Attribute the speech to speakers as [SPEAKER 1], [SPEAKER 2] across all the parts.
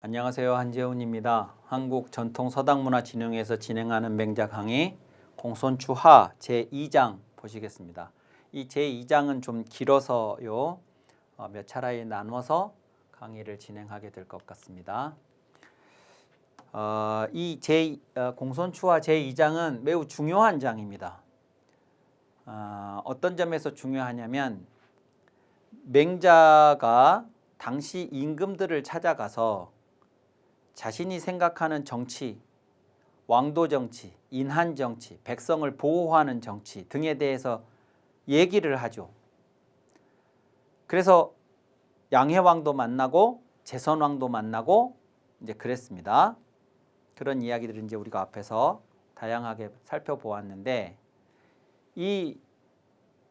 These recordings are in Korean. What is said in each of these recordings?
[SPEAKER 1] 안녕하세요. 한재훈입니다. 한국전통서당문화진흥회에서 진행하는 맹자 강의 공손추하 제2장 보시겠습니다. 이 제2장은 좀 길어서요. 몇 차례에 나눠서 강의를 진행하게 될 것 같습니다. 공손추하 제2장은 매우 중요한 장입니다. 어떤 점에서 중요하냐면 맹자가 당시 임금들을 찾아가서 자신이 생각하는 정치, 왕도 정치, 인한 정치, 백성을 보호하는 정치 등에 대해서 얘기를 하죠. 그래서 양해왕도 만나고 제선왕도 만나고 이제 그랬습니다. 그런 이야기들을 이제 우리가 앞에서 다양하게 살펴보았는데 이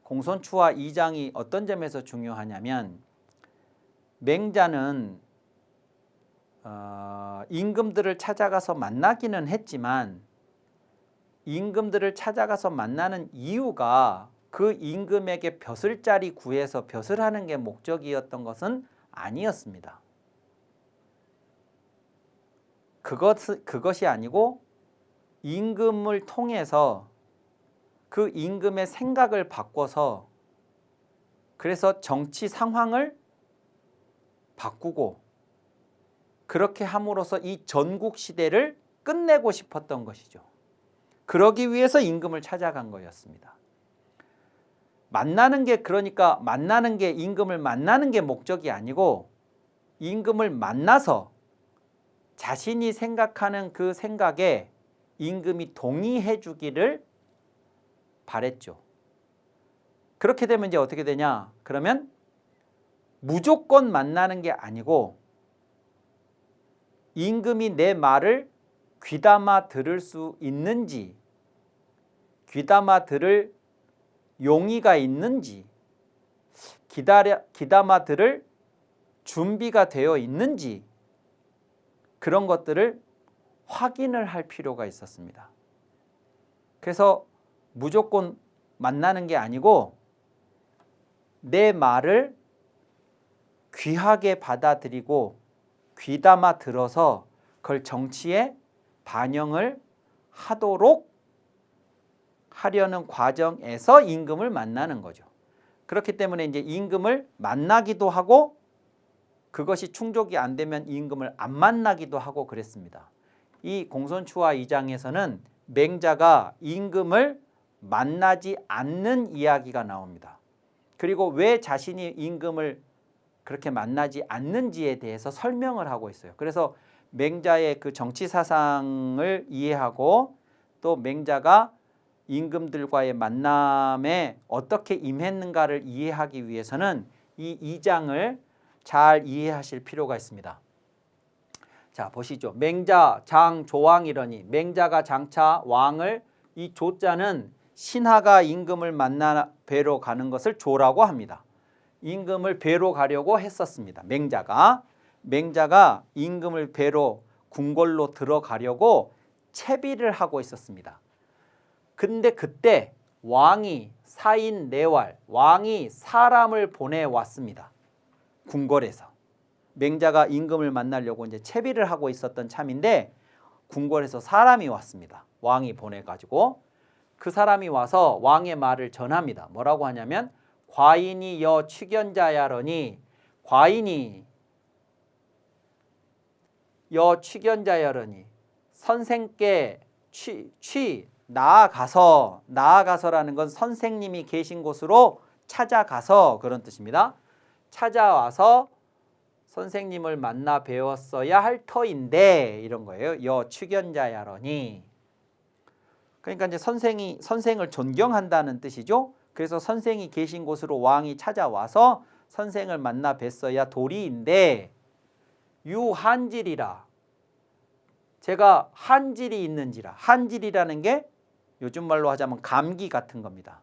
[SPEAKER 1] 공손추하 2장이 어떤 점에서 중요하냐면 맹자는 임금들을 찾아가서 만나기는 했지만 임금들을 찾아가서 만나는 이유가 그 임금에게 벼슬자리 구해서 벼슬하는 게 목적이었던 것은 아니었습니다. 그것이 아니고 임금을 통해서 그 임금의 생각을 바꿔서 그래서 정치 상황을 바꾸고 그렇게 함으로써 이 전국 시대를 끝내고 싶었던 것이죠. 그러기 위해서 임금을 찾아간 거였습니다. 만나는 게 임금을 만나는 게 목적이 아니고 임금을 만나서 자신이 생각하는 그 생각에 임금이 동의해 주기를 바랬죠. 그렇게 되면 이제 어떻게 되냐? 그러면 무조건 만나는 게 아니고 임금이 내 말을 귀담아 들을 수 있는지, 귀담아 들을 용의가 있는지, 귀담아 들을 준비가 되어 있는지 그런 것들을 확인을 할 필요가 있었습니다. 그래서 무조건 만나는 게 아니고 내 말을 귀하게 받아들이고 귀담아 들어서 그걸 정치에 반영을 하도록 하려는 과정에서 임금을 만나는 거죠. 그렇기 때문에 이제 임금을 만나기도 하고 그것이 충족이 안 되면 임금을 안 만나기도 하고 그랬습니다. 이 공손추하 2장에서는 맹자가 임금을 만나지 않는 이야기가 나옵니다. 그리고 왜 자신이 임금을 그렇게 만나지 않는지에 대해서 설명을 하고 있어요. 그래서 맹자의 그 정치 사상을 이해하고 또 맹자가 임금들과의 만남에 어떻게 임했는가를 이해하기 위해서는 이 2장을 잘 이해하실 필요가 있습니다. 자, 보시죠. 맹자 장 조왕이러니 맹자가 장차 왕을 이 조자는 신하가 임금을 만나 뵈러 가는 것을 조라고 합니다. 임금을 뵈러 가려고 했었습니다. 맹자가 임금을 뵈러 궁궐로 들어가려고 채비를 하고 있었습니다. 근데 그때 왕이 사인내왈, 왕이 사람을 보내왔습니다. 궁궐에서. 맹자가 임금을 만나려고 이제 채비를 하고 있었던 참인데 궁궐에서 사람이 왔습니다. 왕이 보내가지고 그 사람이 와서 왕의 말을 전합니다. 뭐라고 하냐면 과인이 여 취견자야러니 과인이 여 취견자야러니 선생께 나아가서라는 건 선생님이 계신 곳으로 찾아가서 그런 뜻입니다. 찾아와서 선생님을 만나 배웠어야 할 터인데 이런 거예요. 여 취견자야러니 그러니까 이제 선생을 존경한다는 뜻이죠. 그래서 선생이 계신 곳으로 왕이 찾아와서 선생을 만나 뵀어야 도리인데 유한질이라 제가 한질이 있는지라 한질이라는 게 요즘 말로 하자면 감기 같은 겁니다.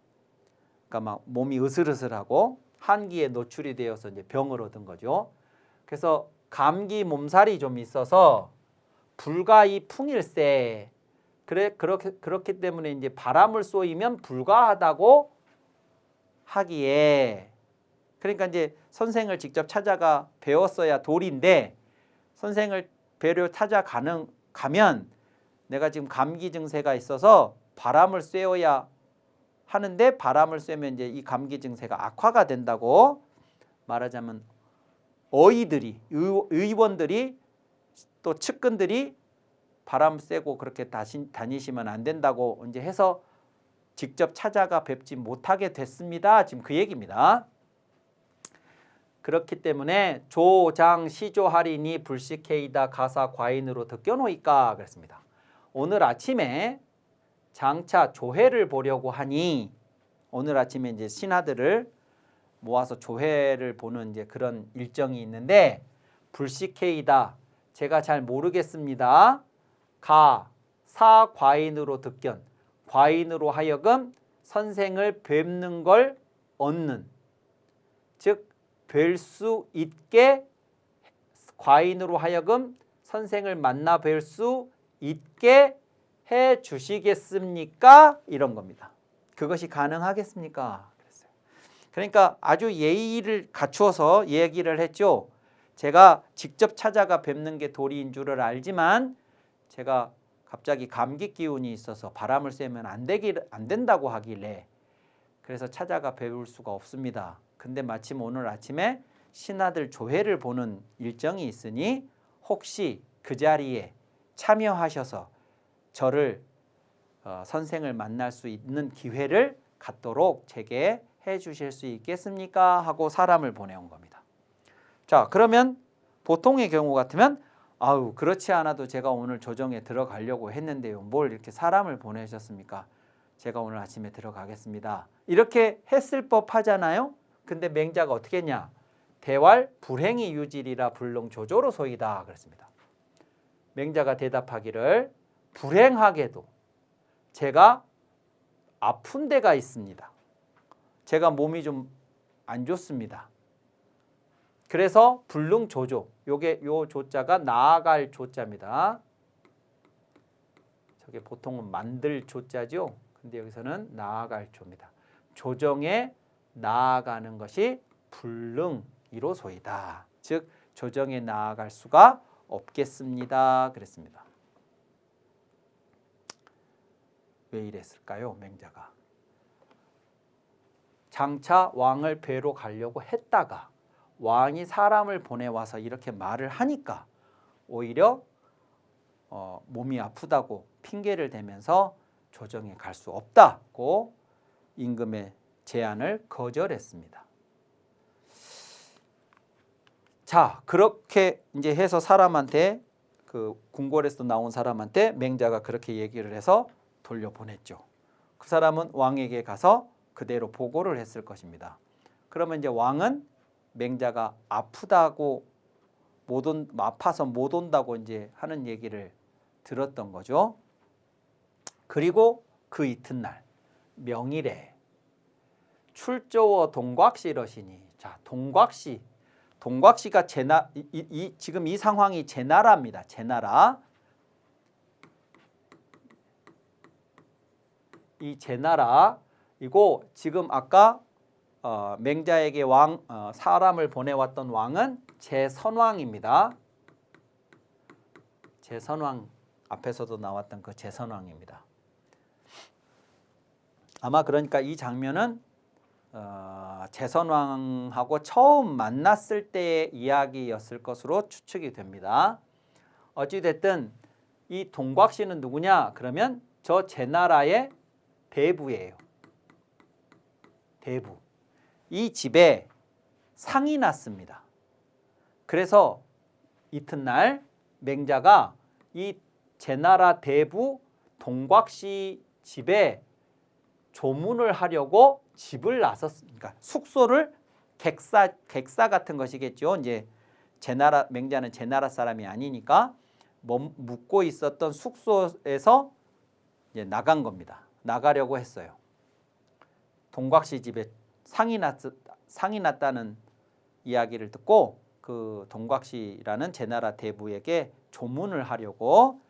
[SPEAKER 1] 그러니까 막 몸이 으슬으슬하고 한기에 노출이 되어서 이제 병을 얻은 거죠. 그래서 감기 몸살이 좀 있어서 불가이 풍일세 그렇기 때문에 이제 바람을 쏘이면 불가하다고 하기에 그러니까 이제 선생을 직접 찾아가 배웠어야 도리인데 선생을 배를 가면 내가 지금 감기 증세가 있어서 바람을 쐬어야 하는데 바람을 쐬면 이제 이 감기 증세가 악화가 된다고 말하자면 의원들이 또 측근들이 바람 쐬고 그렇게 다니시면 안 된다고 이제 해서 직접 찾아가 뵙지 못하게 됐습니다. 지금 그 얘기입니다. 그렇기 때문에 조장 시조하리니 불식해이다 가사 과인으로 듣겨놓이까 그랬습니다. 오늘 아침에 장차 조회를 보려고 하니 오늘 아침에 이제 신하들을 모아서 조회를 보는 이제 그런 일정이 있는데 불식해이다 제가 잘 모르겠습니다. 사 과인으로 듣견 과인으로 하여금 선생을 뵙는 걸 얻는 즉 뵐 수 있게 과인으로 하여금 선생을 만나 뵐 수 있게 해 주시겠습니까? 이런 겁니다. 그것이 가능하겠습니까? 그랬어요. 그러니까 아주 예의를 갖추어서 얘기를 했죠. 제가 직접 찾아가 뵙는 게 도리인 줄을 알지만 제가 갑자기 감기 기운이 있어서 바람을 쐬면 안 된다고 하길래 그래서 찾아가 뵐 수가 없습니다. 근데 마침 오늘 아침에 신하들 조회를 보는 일정이 있으니 혹시 그 자리에 참여하셔서 저를 선생을 만날 수 있는 기회를 갖도록 제게 해 주실 수 있겠습니까? 하고 사람을 보내온 겁니다. 자, 그러면 보통의 경우 같으면 아우 그렇지 않아도 제가 오늘 조정에 들어가려고 했는데요. 뭘 이렇게 사람을 보내셨습니까? 제가 오늘 아침에 들어가겠습니다. 이렇게 했을 법하잖아요. 근데 맹자가 어떻게 했냐? 대왈 불행이 유질이라 불능조조로 소이다 그랬습니다. 맹자가 대답하기를 불행하게도 제가 아픈 데가 있습니다. 제가 몸이 좀 안 좋습니다. 그래서 불능조조 요 조자가 나아갈 조자입니다. 저게 보통은 만들 조자죠. 근데 여기서는 나아갈 조입니다. 조정에 나아가는 것이 불능이로소이다. 즉 조정에 나아갈 수가 없겠습니다. 그랬습니다. 왜 이랬을까요? 맹자가. 장차 왕을 뵈러 가려고 했다가 왕이 사람을 보내와서 이렇게 말을 하니까 오히려 몸이 아프다고 핑계를 대면서 조정에 갈 수 없다고 임금의 제안을 거절했습니다. 자, 그렇게 이제 해서 사람한테 그 궁궐에서 나온 사람한테 맹자가 그렇게 얘기를 해서 돌려보냈죠. 그 사람은 왕에게 가서 그대로 보고를 했을 것입니다. 그러면 이제 왕은 맹자가 아프다고 아파서 못 온다고 이제 하는 얘기를 들었던 거죠. 그리고 그 이튿날 명일에 출조어 동곽시러시니 자 동곽시가 지금 이 상황이 제나라입니다. 제나라 이 제나라이고 지금 아까 맹자에게 사람을 보내왔던 왕은 제선왕입니다. 제선왕 앞에서도 나왔던 그 제선왕입니다. 아마 그러니까 이 장면은 제선왕하고 처음 만났을 때의 이야기였을 것으로 추측이 됩니다. 어찌됐든 이 동곽씨는 누구냐? 그러면 저 제나라의 대부예요. 대부. 이 집에 상이 났습니다. 그래서 이튿날 맹자가 이 제나라 대부 동곽씨 집에 조문을 하려고 집을 나섰으니까 숙소를 객사 같은 것이겠죠. 이제 맹자는 제나라 사람이 아니니까 묵고 있었던 숙소에서 이제 나간 겁니다. 나가려고 했어요. 동곽씨 집에 상이 났다는 이야기를 듣고 그 동곽씨라는 제나라 대부에게 조문을 하려고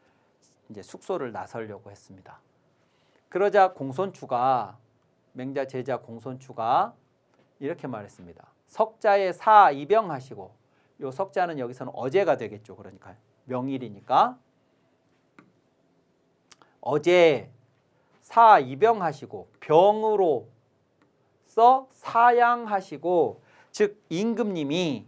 [SPEAKER 1] 이제 숙소를 나서려고 했습니다. 그러자 공손추가 맹자 제자 공손추가 이렇게 말했습니다. 석자에 사 이병하시고 요 석자는 여기서는 어제가 되겠죠. 그러니까 명일이니까 어제 사 입영하시고 병으로써 사양하시고, 즉 임금님이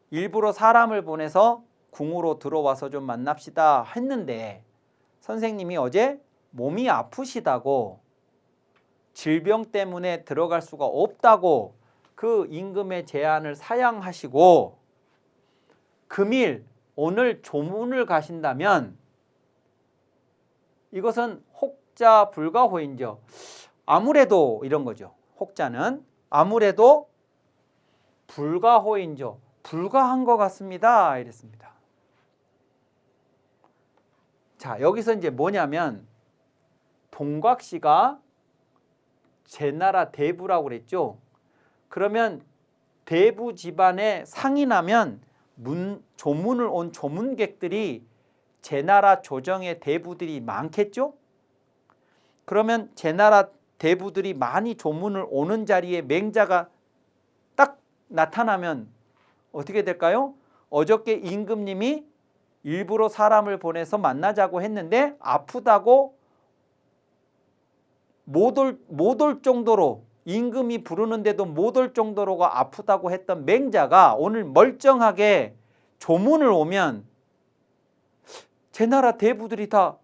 [SPEAKER 1] 일부러 사람을 보내서 궁으로 들어와서 좀 만납시다 했는데 선생님이 어제 몸이 아프시다고 질병 때문에 들어갈 수가 없다고 그 임금의 제안을 사양하시고 금일 오늘 조문을 가신다면 이것은 혹자 불가호인저, 아무래도 이런 거죠. 혹자는 아무래도 불가호인저, 불가한 것 같습니다 이랬습니다. 자, 여기서 이제 뭐냐면 동곽씨가 제나라 대부라고 그랬죠. 그러면 대부 집안에 상이 나면 조문을 온 조문객들이 제나라 조정의 대부들이 많겠죠. 그러면 제나라 대부들이 많이 조문을 오는 자리에 맹자가 딱 나타나면 어떻게 될까요? 어저께 임금님이 일부러 사람을 보내서 만나자고 했는데 아프다고 못 올 정도로, 임금이 부르는데도 못 올 정도로가 아프다고 했던 맹자가 오늘 멀쩡하게 조문을 오면 제나라 대부들이 다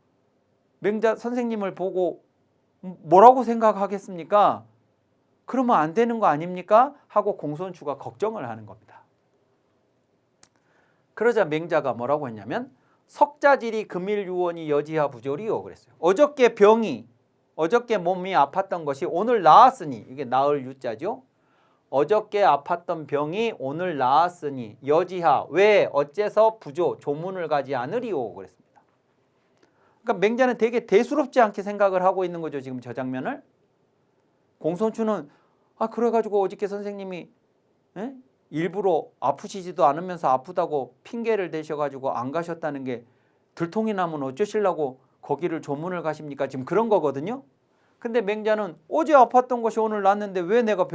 [SPEAKER 1] 맹자 선생님을 보고 뭐라고 생각하겠습니까? 그러면 안 되는 거 아닙니까? 하고 공손추가 걱정을 하는 겁니다. 그러자 맹자가 뭐라고 했냐면 석자질이 금일유원이 여지하 부조리요 그랬어요. 어저께 몸이 아팠던 것이 오늘 나았으니, 이게 나을 유자죠. 어저께 아팠던 병이 오늘 나았으니 여지하, 왜 어째서 부조, 조문을 가지 않으리오 그랬습니다. 그러니까 맹자는 되게 대수롭지 않게 생각을 하고 있는 거죠. 지금 저 장면을. 공손추는 그래가지고 어저께 선생님이 일부러 아프시지도 않으면서 아프다고 핑계를 대셔가지고 안 가셨다는 게 들통이 나면 어쩌시려고 거기를 조문을 가십니까? 지금 그런 거거든요. 근데 맹자는 어제 아팠던 것이 오늘 낫는데 왜 내가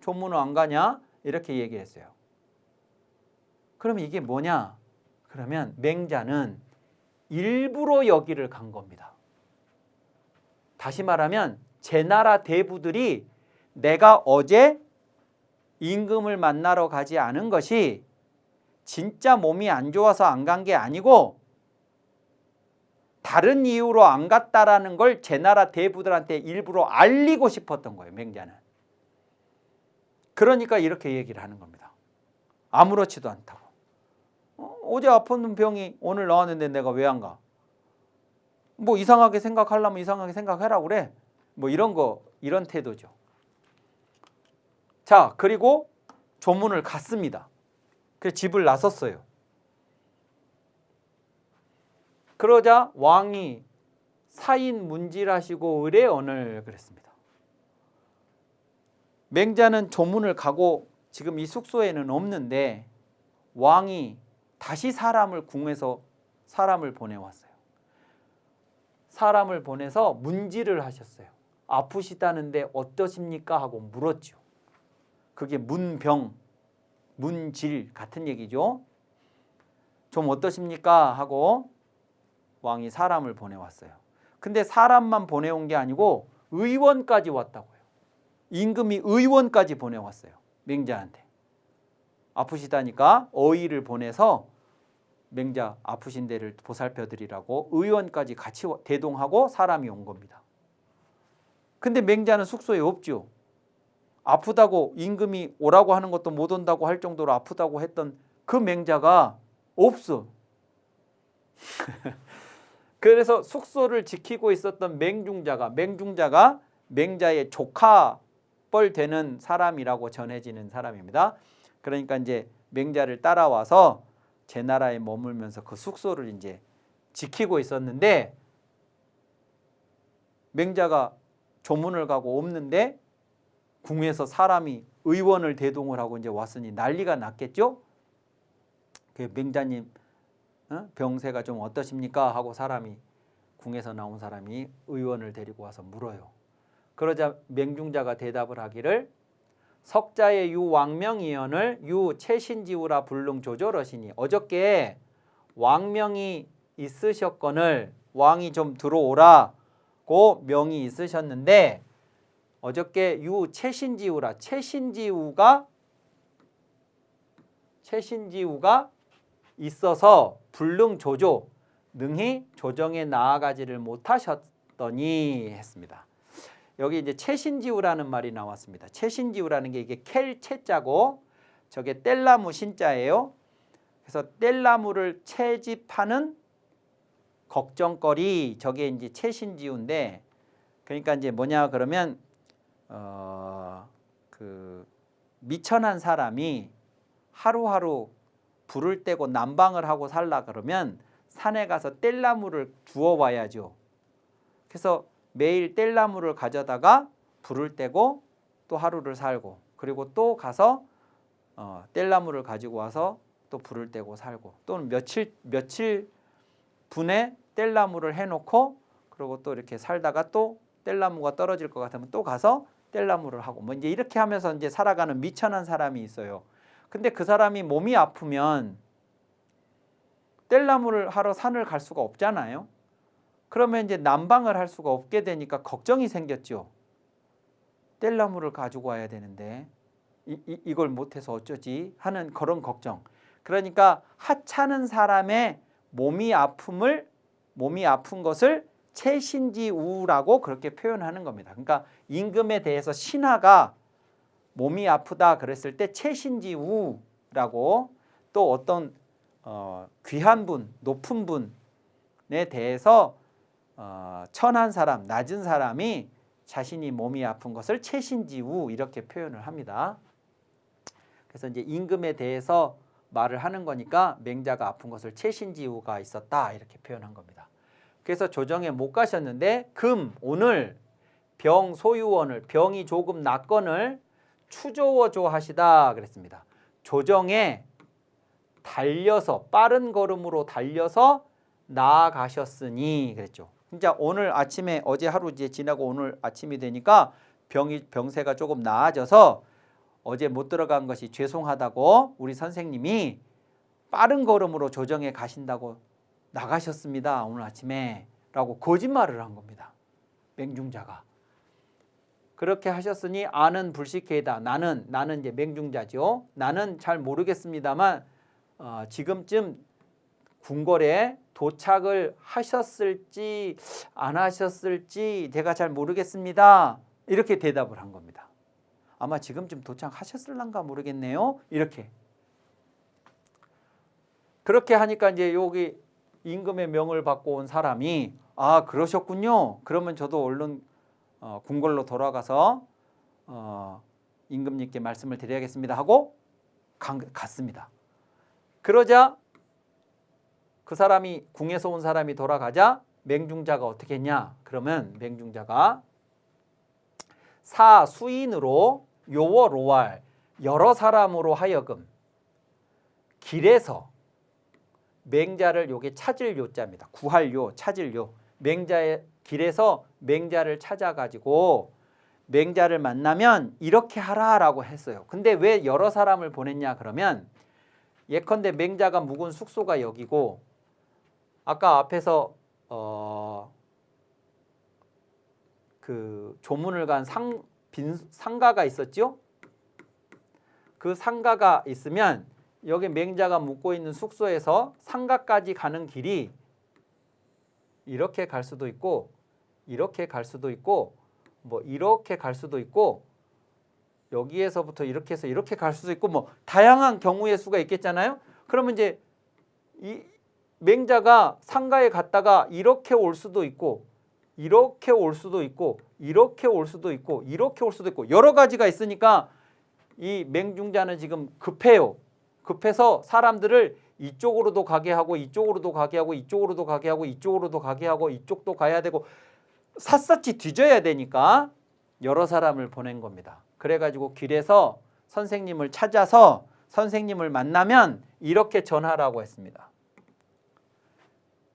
[SPEAKER 1] 조문을 안 가냐? 이렇게 얘기했어요. 그럼 이게 뭐냐? 그러면 맹자는 일부러 여기를 간 겁니다. 다시 말하면 제나라 대부들이 내가 어제 임금을 만나러 가지 않은 것이 진짜 몸이 안 좋아서 안 간 게 아니고 다른 이유로 안 갔다라는 걸 제나라 대부들한테 일부러 알리고 싶었던 거예요. 맹자는. 그러니까 이렇게 얘기를 하는 겁니다. 아무렇지도 않다고. 어제 아팠던 병이 오늘 나왔는데 내가 왜 안 가? 뭐 이상하게 생각하려면 이상하게 생각해라 그래. 뭐 이런 태도죠. 자, 그리고 조문을 갔습니다. 그래서 집을 나섰어요. 그러자 왕이 사인 문질하시고 의례언을 그랬습니다. 맹자는 조문을 가고 지금 이 숙소에는 없는데 왕이 다시 사람을 궁에서 사람을 보내왔어요. 사람을 보내서 문질을 하셨어요. 아프시다는데 어떠십니까? 하고 물었죠. 그게 문병, 문질 같은 얘기죠. 좀 어떠십니까? 하고 왕이 사람을 보내왔어요. 근데 사람만 보내온 게 아니고 의원까지 왔다고요. 임금이 의원까지 보내왔어요. 맹자한테. 아프시다니까 어의를 보내서 맹자 아프신 데를 보살펴드리라고 의원까지 같이 대동하고 사람이 온 겁니다. 근데 맹자는 숙소에 없죠. 아프다고 임금이 오라고 하는 것도 못 온다고 할 정도로 아프다고 했던 그 맹자가 없어. 그래서 숙소를 지키고 있었던 맹중자가 맹자의 조카뻘 되는 사람이라고 전해지는 사람입니다. 그러니까 이제 맹자를 따라와서 제나라에 머물면서 그 숙소를 이제 지키고 있었는데 맹자가 조문을 가고 없는데 궁에서 사람이 의원을 대동을 하고 이제 왔으니 난리가 났겠죠. 그 맹자님 병세가 좀 어떠십니까? 하고 궁에서 나온 사람이 의원을 데리고 와서 물어요. 그러자 맹중자가 대답을 하기를 석자의 유 왕명이언을 유 최신지우라 불능 조절하시니 어저께 왕명이 있으셨거늘 왕이 좀 들어오라고 명이 있으셨는데 어저께 유 최신지우라 최신지우가 있어서 불능조조 능히 조정에 나아가지를 못하셨더니 했습니다. 여기 이제 최신지우라는 말이 나왔습니다. 최신지우라는 게 이게 켈 채자고 저게 뗄나무 신자예요. 그래서 뗄나무를 채집하는 걱정거리 저게 이제 최신지우인데 그러니까 이제 뭐냐 그러면 그 미천한 사람이 하루하루 불을 떼고 난방을 하고 살라 그러면 산에 가서 뗄나무를 주워 와야죠. 그래서 매일 뗄나무를 가져다가 불을 떼고 또 하루를 살고 그리고 또 가서 뗄나무를 가지고 와서 또 불을 떼고 살고 또는 며칠 분에 뗄나무를 해놓고 그리고 또 이렇게 살다가 또 뗄나무가 떨어질 것 같으면 또 가서 뗄나무를 하고 뭐 이제 이렇게 하면서 이제 살아가는 미천한 사람이 있어요. 근데 그 사람이 몸이 아프면 뗄나무를 하러 산을 갈 수가 없잖아요. 그러면 이제 난방을 할 수가 없게 되니까 걱정이 생겼죠. 뗄나무를 가지고 와야 되는데 이걸 못해서 어쩌지 하는 그런 걱정. 그러니까 하찮은 사람의 몸이 아픈 것을 최신지우라고 그렇게 표현하는 겁니다. 그러니까 임금에 대해서 신하가 몸이 아프다 그랬을 때 최신지우라고 또 어떤 귀한 분, 높은 분에 대해서 천한 사람, 낮은 사람이 자신이 몸이 아픈 것을 최신지우 이렇게 표현을 합니다. 그래서 이제 임금에 대해서 말을 하는 거니까 맹자가 아픈 것을 최신지우가 있었다 이렇게 표현한 겁니다. 그래서 조정에 못 가셨는데 오늘 병 소유원을 병이 조금 낫건을 추조어조 하시다 그랬습니다. 조정에 달려서 빠른 걸음으로 달려서 나아가셨으니 그랬죠. 진짜 오늘 아침에 어제 하루 이제 지나고 오늘 아침이 되니까 병세가 조금 나아져서 어제 못 들어간 것이 죄송하다고 우리 선생님이 빠른 걸음으로 조정에 가신다고 나가셨습니다. 오늘 아침에 라고 거짓말을 한 겁니다. 맹중자가. 그렇게 하셨으니 아는 불식회다. 나는 이제 맹중자죠. 나는 잘 모르겠습니다만 지금쯤 궁궐에 도착을 하셨을지 안 하셨을지 제가 잘 모르겠습니다. 이렇게 대답을 한 겁니다. 아마 지금쯤 도착하셨을란가 모르겠네요. 이렇게. 그렇게 하니까 이제 여기 임금의 명을 받고 온 사람이 아 그러셨군요. 그러면 저도 얼른 궁궐로 돌아가서 임금님께 말씀을 드려야겠습니다 하고 갔습니다. 그러자 그 사람이 궁에서 온 사람이 돌아가자 맹중자가 어떻게 했냐? 그러면 맹중자가 사수인으로 요월오왈 여러 사람으로 하여금 길에서 맹자를 요게 찾을 요자입니다. 구할 요, 찾을 요. 맹자의 길에서 맹자를 찾아가지고 맹자를 만나면 이렇게 하라라고 했어요. 근데 왜 여러 사람을 보냈냐 그러면 예컨대 맹자가 묵은 숙소가 여기고 아까 앞에서 그 조문을 간 상가가 있었죠. 그 상가가 있으면 여기 맹자가 묵고 있는 숙소에서 상가까지 가는 길이 이렇게 갈 수도 있고 이렇게 갈 수도 있고 뭐 이렇게 갈 수도 있고 여기에서부터 이렇게 해서 이렇게 갈 수도 있고 뭐 다양한 경우의 수가 있겠잖아요. 그러면 이제 이 맹자가 상가에 갔다가 이렇게 올 수도 있고 이렇게 올 수도 있고 이렇게 올 수도 있고 이렇게 올 수도 있고 여러 가지가 있으니까 이 맹중자는 지금 급해요. 급해서 사람들을 이쪽으로도 가게 하고 이쪽으로도 가게 하고 이쪽으로도 가게 하고 이쪽으로도 가게 하고 이쪽도 가야 되고 샅샅이 뒤져야 되니까 여러 사람을 보낸 겁니다. 그래가지고 길에서 선생님을 찾아서 선생님을 만나면 이렇게 전하라고 했습니다.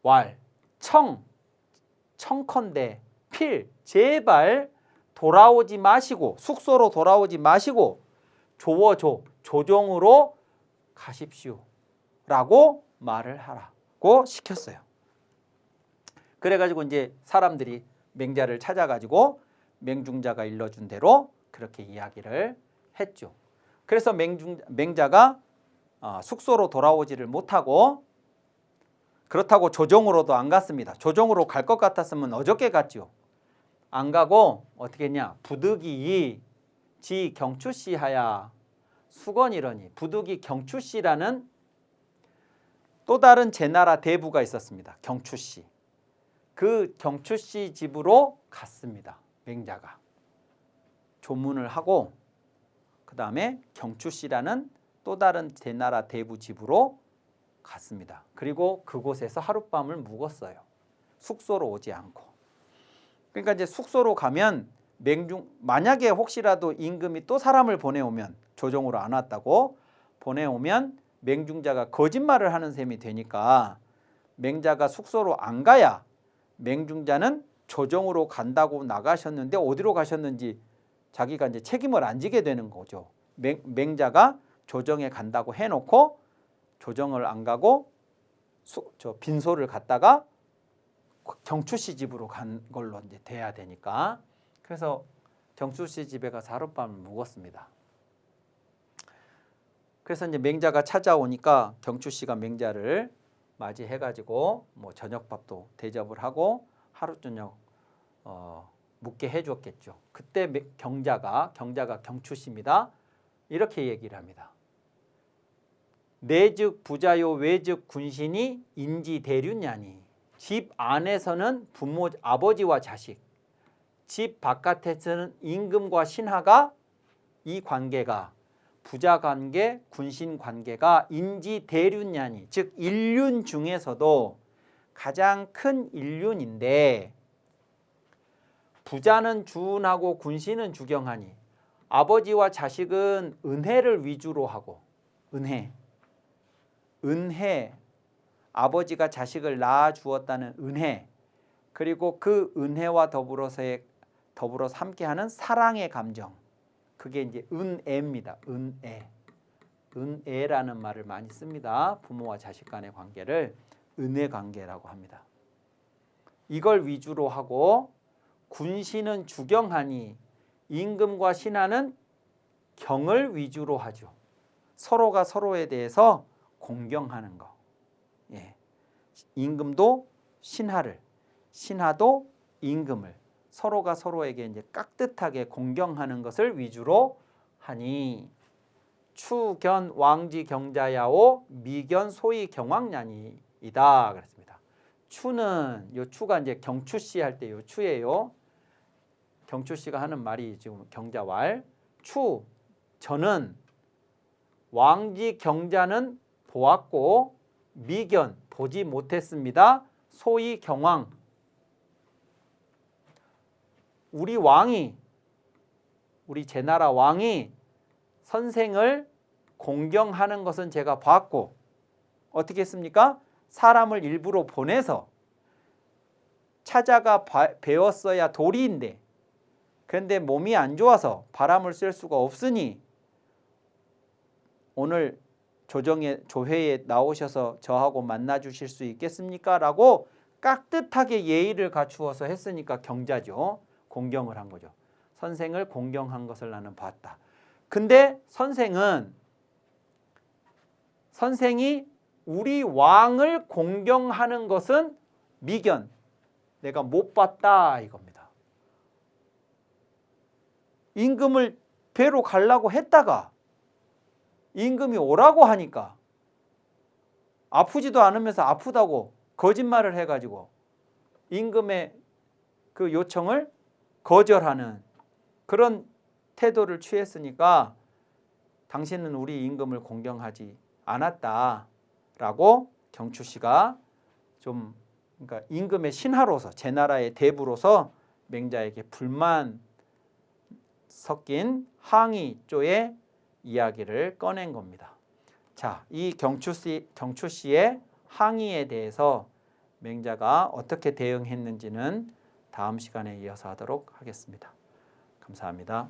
[SPEAKER 1] 왈, 청컨대, 필, 제발 돌아오지 마시고 숙소로 돌아오지 마시고 조정으로 가십시오 라고 말을 하라. 시켰어요. 그래가지고 이제 사람들이 맹자를 찾아가지고 맹중자가 일러준 대로 그렇게 이야기를 했죠. 그래서 맹자가 숙소로 돌아오지를 못하고, 그렇다고 조정으로도 안 갔습니다. 조정으로 갈 것 같았으면 어저께 갔죠. 안 가고 어떻게 했냐? 부득이 지 경추씨 하야 수건이러니. 부득이 경추씨라는 또 다른 제나라 대부가 있었습니다. 경추씨. 그 경추씨 집으로 갔습니다. 맹자가 조문을 하고 그 다음에 경추씨라는 또 다른 제나라 대부 집으로 갔습니다. 그리고 그곳에서 하룻밤을 묵었어요. 숙소로 오지 않고. 그러니까 이제 숙소로 가면 만약에 혹시라도 임금이 또 사람을 보내오면, 조정으로 안 왔다고 보내오면 맹중자가 거짓말을 하는 셈이 되니까 맹자가 숙소로 안 가야 맹중자는 조정으로 간다고 나가셨는데 어디로 가셨는지 자기가 이제 책임을 안 지게 되는 거죠. 맹자가 조정에 간다고 해놓고 조정을 안 가고 빈소를 갔다가 경추씨 집으로 간 걸로 이제 돼야 되니까, 그래서 경추씨 집에 가서 하룻밤을 묵었습니다. 그래서 이제 맹자가 찾아오니까 경추씨가 맹자를 맞이해가지고 뭐 저녁밥도 대접을 하고 하루 저녁 묵게 해줬겠죠. 그때 경자가 경추씨입니다. 이렇게 얘기를 합니다. 내즉 부자요 외즉 군신이 인지 대륜냐니. 집 안에서는 부모 아버지와 자식, 집 바깥에서는 임금과 신하가, 이 관계가 부자 관계, 군신 관계가 인지 대륜냐니, 즉 인륜 중에서도 가장 큰 인륜인데, 부자는 주운하고 군신은 주경하니, 아버지와 자식은 은혜를 위주로 하고, 은혜, 아버지가 자식을 낳아 주었다는 은혜, 그리고 그 은혜와 더불어서 함께하는 사랑의 감정, 그게 이제 은애입니다. 은애라는 말을 많이 씁니다. 부모와 자식 간의 관계를 은혜 관계라고 합니다. 이걸 위주로 하고, 군신은 주경하니, 임금과 신하는 경을 위주로 하죠. 서로가 서로에 대해서 공경하는 거. 예. 임금도 신하를, 신하도 임금을, 서로가 서로에게 이제 깍듯하게 공경하는 것을 위주로 하니, 추견 왕지 경자야오 미견 소위 경왕냐니이다 그랬습니다. 추는, 요 추가 이제 경추씨 할 때 요 추예요. 경추씨가 하는 말이 지금 경자왈. 추, 저는 왕지 경자는 보았고 미견, 보지 못했습니다. 소위 경왕, 우리 왕이, 우리 제나라 왕이 선생을 공경하는 것은 제가 봤고, 어떻게 했습니까? 사람을 일부러 보내서 찾아가 배웠어야 도리인데, 그런데 몸이 안 좋아서 바람을 쐴 수가 없으니 오늘 조회에 나오셔서 저하고 만나 주실 수 있겠습니까? 라고 깍듯하게 예의를 갖추어서 했으니까 경자죠. 공경을 한 거죠. 선생을 공경한 것을 나는 봤다. 근데 선생이 우리 왕을 공경하는 것은 미견, 내가 못 봤다 이겁니다. 임금을 뵈러 가려고 했다가 임금이 오라고 하니까 아프지도 않으면서 아프다고 거짓말을 해가지고 임금의 그 요청을 거절하는 그런 태도를 취했으니까 당신은 우리 임금을 공경하지 않았다라고 경추씨가 좀, 그러니까 임금의 신하로서, 제나라의 대부로서 맹자에게 불만 섞인 항의조의 이야기를 꺼낸 겁니다. 자, 이 경추씨의 항의에 대해서 맹자가 어떻게 대응했는지는 다음 시간에 이어서 하도록 하겠습니다. 감사합니다.